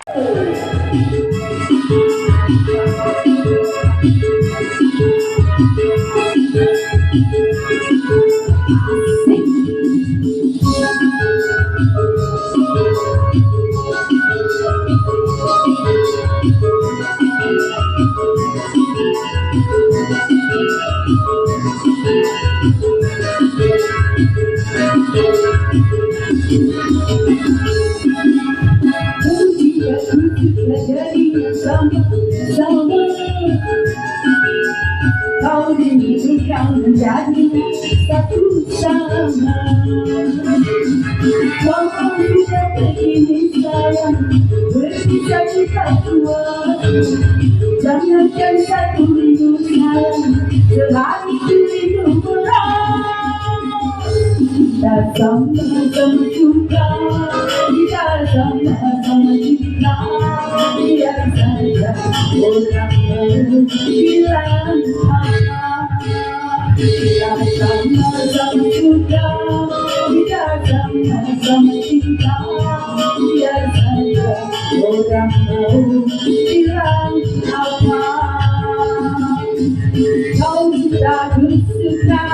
Kau dibutuhkan menjadi satu sama. Walau sudah begini sayang, berpisah kita tua. Jangankan satu rindu sayang, sehari rindu berat. Kita sama-sama suka, kita sama-sama cinta. Biar saja orang bilang kita sama-sama suka, kita sama-sama cinta. Biar saja orang bilang apa. Kau sudah bersuka.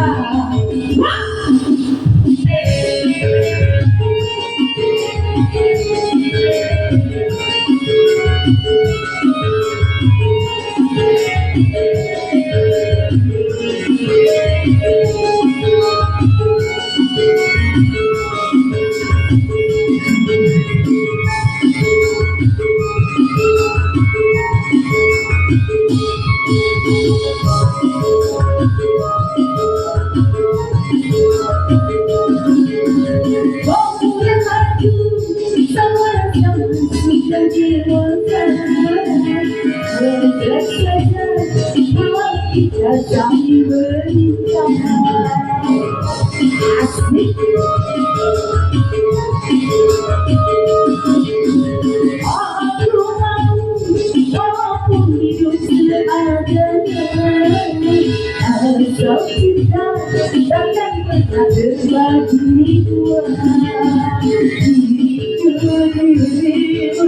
Jangan berencana asik. Aku mau walaupun hidup seadanya, asal kita takkan pernah berbagi dua. Dirimu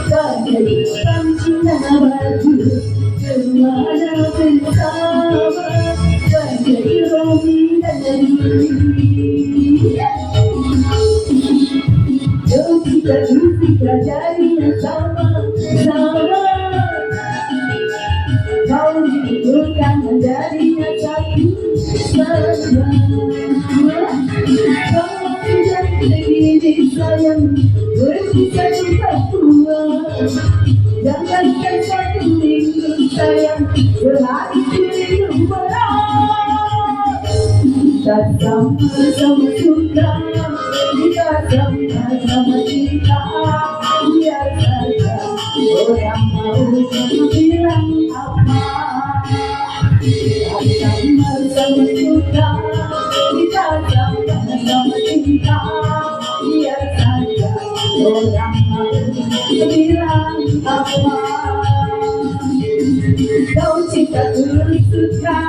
bagaikan sinar baju kemana bersama, bagai Romi dan Julie. Jauh kita jadi yang sama-sama. Kau dibutuhkan menjadi yang satu sama. Kau tidak begini sayang, berpisah kita tua. Jangankan satu minggu sayang, sehari rindu berat. Kita sama-sama suka, kita sama-sama cinta. Biar saja orang mau bilang apa. Kita sama-sama suka, kita sama-sama cinta. Biar saja orang mau bilang apa. Kau cinta tulus suka.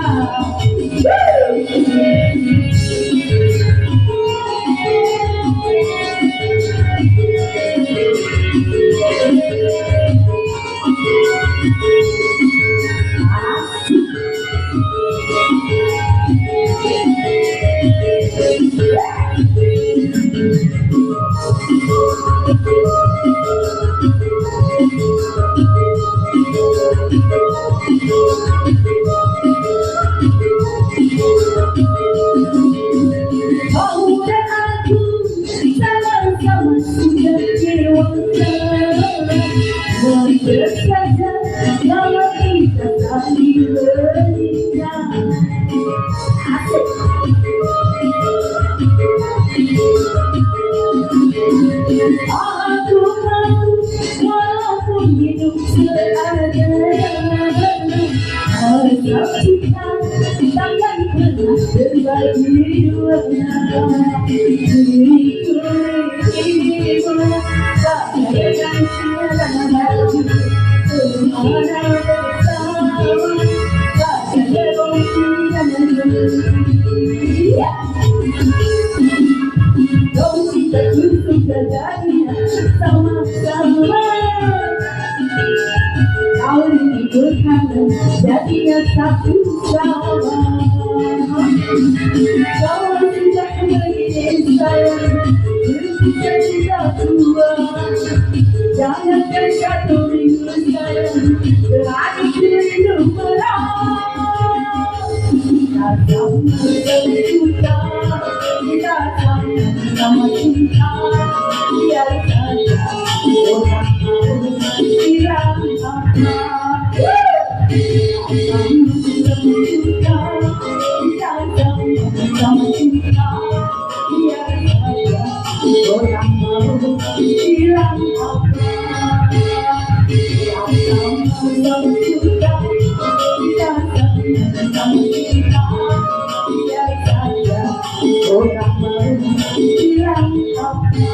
Kau dan aku sama-sama sudah dewasa. Wajar saja kalau kita saling menikah. Asik. Aku mau walaupun hidup seadanya, asal kita takkan pernah berbagi dua. Diriku bagaikan sinar baju kemana bersama, bagai Romi dan Julie. Kau kita sudah jadi sama-sama. Kau dikuburkan jadinya satu sama. Kau sudah begini sayang, berpisah tidak tua. Jangan terjatuh rindu sayang, berani hidup merah. Kita sama cinta, biar saja orang mau bilang apa. Sama cinta, biar saja orang mau bilang apa. Sama cinta, biar saja orang mau bilang apa.